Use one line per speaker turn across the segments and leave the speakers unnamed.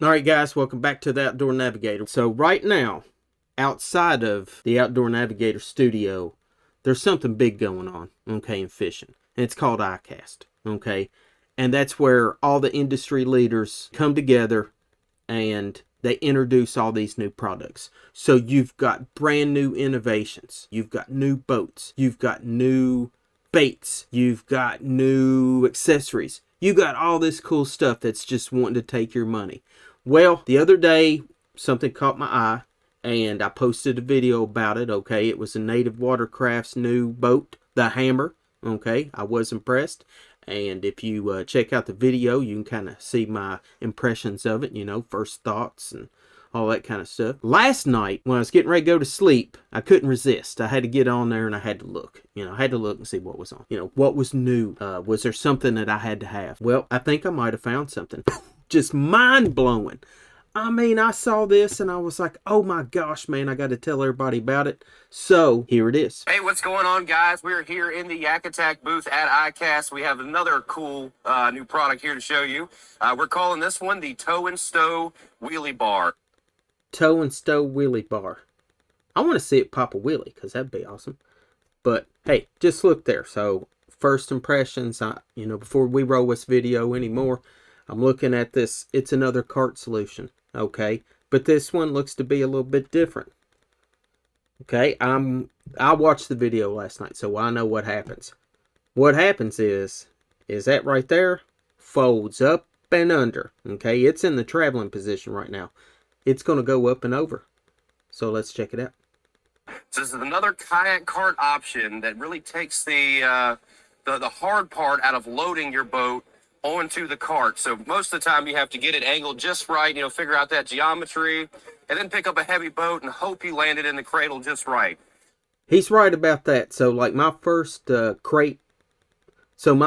All right, guys, welcome back to the Outdoor Navigator. So right now, outside of the Outdoor Navigator studio, there's something big going on, okay, in fishing. And it's called ICAST, okay? And that's where all the industry leaders come together and they introduce all these new products. So you've got brand new innovations. You've got new boats. You've got new baits. You've got new accessories. You got all this cool stuff that's just wanting to take your money. Well, the other day, something caught my eye, and I posted a video about it, okay? It was a Native Watercraft's new boat, the Hammer, okay? I was impressed, and if you check out the video, you can kind of see my impressions of it, you know, first thoughts and all that kind of stuff. Last night, when I was getting ready to go to sleep, I couldn't resist. I had to get on there and I had to look. You know, I had to look and see what was on. You know, what was new? Was there something that I had to have? Well, I think I might have found something. Just mind-blowing. I mean, I saw this and I was like, oh my gosh, man, I got to tell everybody about it. So here it is.
Hey, what's going on, guys? We're here in the YakAttack booth at ICAST. We have another cool new product here to show you. We're calling this one the TowNStow Wheelie Bar.
TowNStow Wheelie Bar. I want to see it pop a wheelie because that'd be awesome. But hey, just look there. So first impressions, you know, before we roll this video anymore, I'm looking at this. It's another cart solution, okay? But this one looks to be a little bit different. Okay, I watched the video last night, so I know what happens. What happens is that right there folds up and under. Okay, it's in the traveling position right now. It's going to go up and over. So let's check it out.
So this is another kayak cart option that really takes the hard part out of loading your boat onto the cart. So most of the time you have to get it angled just right, you know, figure out that geometry, and then pick up a heavy boat and hope you land it in the cradle just right.
He's right about that. So like my first my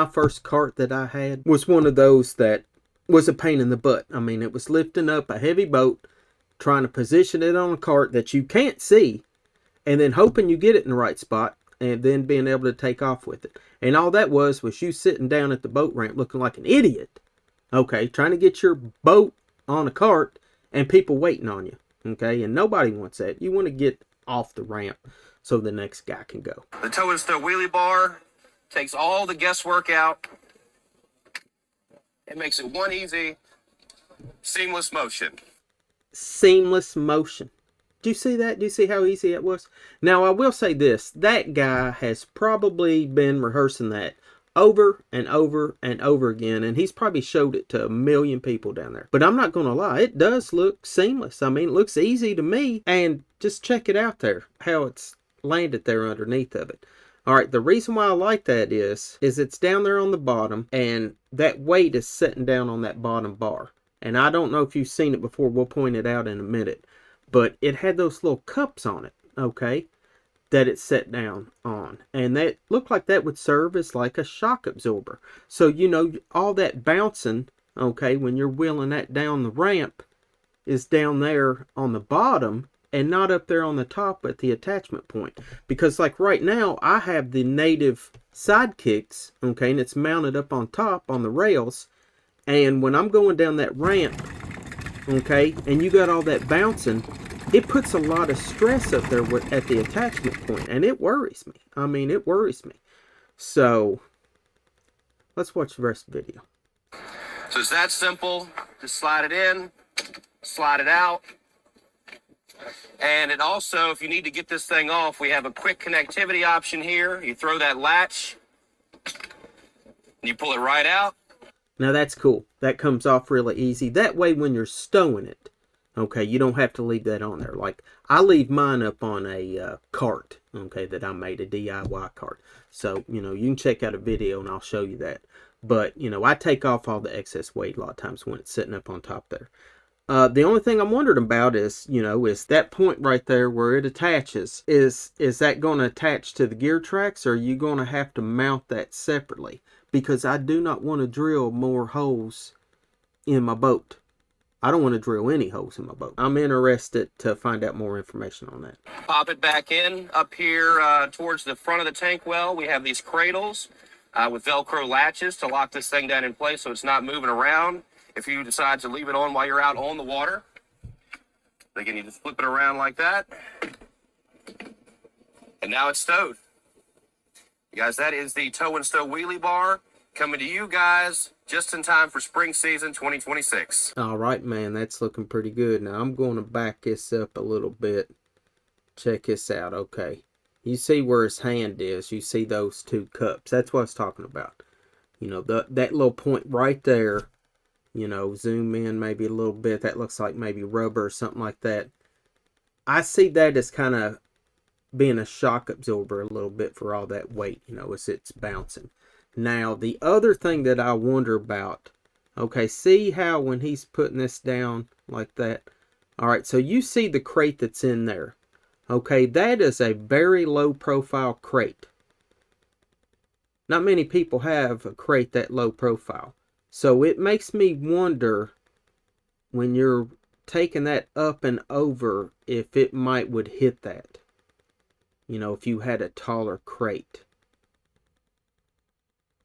first cart that I had was one of those that was a pain in the butt. I mean, it was lifting up a heavy boat, trying to position it on a cart that you can't see, and then hoping you get it in the right spot, and then being able to take off with it. And all that was you sitting down at the boat ramp looking like an idiot. Okay, trying to get your boat on a cart and people waiting on you. Okay, and nobody wants that. You want to get off the ramp so the next guy can go.
The TowNStow Wheelie Bar takes all the guesswork out. It makes it one easy, seamless motion.
Seamless motion. Do you see that? Do you see how easy it was? Now, I will say this. That guy has probably been rehearsing that over and over and over again, and he's probably showed it to a million people down there. But I'm not going to lie. It does look seamless. I mean, it looks easy to me. And just check it out there, how it's landed there underneath of it. All right, the reason why I like that is it's down there on the bottom, and that weight is sitting down on that bottom bar. And I don't know if you've seen it before. We'll point it out in a minute. But it had those little cups on it, okay, that it set down on. And that looked like that would serve as like a shock absorber. So, you know, all that bouncing, okay, when you're wheeling that down the ramp is down there on the bottom and not up there on the top at the attachment point. Because like right now, I have the Native sidekicks, okay, and it's mounted up on top on the rails. And when I'm going down that ramp, okay, and you got all that bouncing, it puts a lot of stress up there at the attachment point, and it worries me. I mean, it worries me. So, let's watch the rest of the video.
So it's that simple. Just slide it in, slide it out. And it also, if you need to get this thing off, we have a quick connectivity option here. You throw that latch, and you pull it right out.
Now that's cool. That comes off really easy. That way when you're stowing it, okay, you don't have to leave that on there. Like, I leave mine up on a cart, okay, that I made, a DIY cart. So, you know, you can check out a video and I'll show you that. But, you know, I take off all the excess weight a lot of times when it's sitting up on top there. The only thing I'm wondering about is, you know, is that point right there where it attaches. Is that going to attach to the gear tracks, or are you going to have to mount that separately? Because I do not want to drill more holes in my boat. I don't want to drill any holes in my boat. I'm interested to find out more information on that.
Pop it back in. Up here towards the front of the tank well, we have these cradles with Velcro latches to lock this thing down in place so it's not moving around. if you decide to leave it on while you're out on the water. Again, you just flip it around like that. And now it's stowed. You guys, that is the TowNStow wheelie bar coming to you guys just in time for spring season 2026.
All right, man, that's looking pretty good. Now I'm going to back this up a little bit. Check this out. Okay, you see where his hand is. You see those two cups. That's what I was talking about. You know, that little point right there. You know, zoom in maybe a little bit. That looks like maybe rubber or something like that. I see that as kind of being a shock absorber a little bit for all that weight, you know, as it's bouncing. Now, the other thing that I wonder about, okay, see how when he's putting this down like that? All right, so you see the crate that's in there. Okay, that is a very low profile crate. Not many people have a crate that low profile. So it makes me wonder when you're taking that up and over if it would hit that. You know, if you had a taller crate.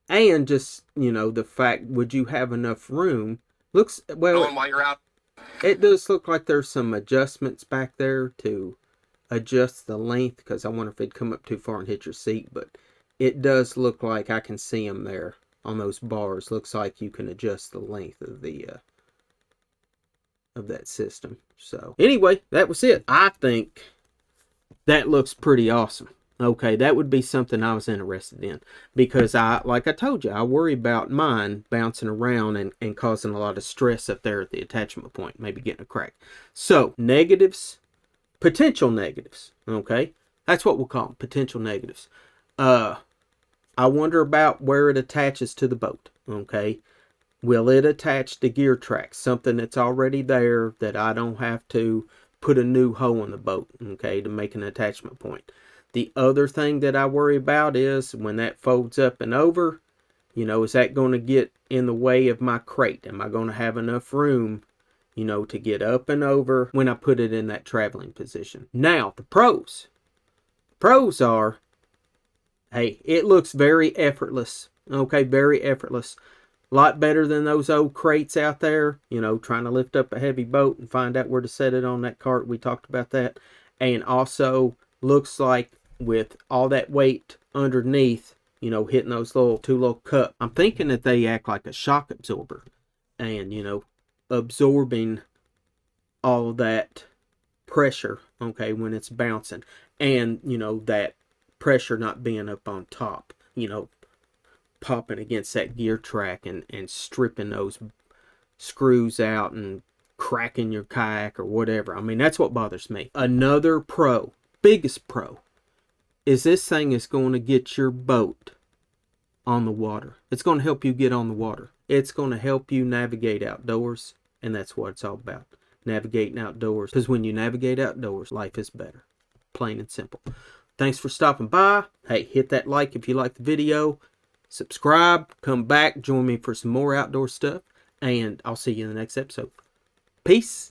And just, you know, the fact, would you have enough room? Looks, well,
While you're out.
It does look like there's some adjustments back there to adjust the length, because I wonder if it'd come up too far and hit your seat, but it does look like I can see them there on those bars. Looks like you can adjust the length of the of that system. So anyway, that was it. I think that looks pretty awesome. Okay, that would be something I was interested in, because like I told you, I worry about mine bouncing around and causing a lot of stress up there at the attachment point, maybe getting a crack. So, negatives, potential negatives, okay? That's what we'll call them, potential negatives. I wonder about where it attaches to the boat, okay? Will it attach to gear tracks, something that's already there that I don't have to put a new hole in the boat, okay, to make an attachment point? The other thing that I worry about is when that folds up and over, you know, is that going to get in the way of my crate? Am I going to have enough room, you know, to get up and over when I put it in that traveling position? Now, the pros. Pros are, hey, it looks very effortless. Okay, very effortless. A lot better than those old crates out there, you know, trying to lift up a heavy boat and find out where to set it on that cart. We talked about that. And also looks like with all that weight underneath, you know, hitting those two little cups, I'm thinking that they act like a shock absorber and, you know, absorbing all that pressure, okay, when it's bouncing, and, you know, that pressure not being up on top, you know, popping against that gear track and stripping those screws out and cracking your kayak or whatever. I mean, that's what bothers me. Another pro, biggest pro, is this thing is going to get your boat on the water. It's going to help you get on the water. It's going to help you navigate outdoors, and that's what it's all about. Navigating outdoors, because when you navigate outdoors, life is better. Plain and simple. Thanks for stopping by. Hey, hit that like if you like the video. Subscribe, come back, join me for some more outdoor stuff, and I'll see you in the next episode. Peace.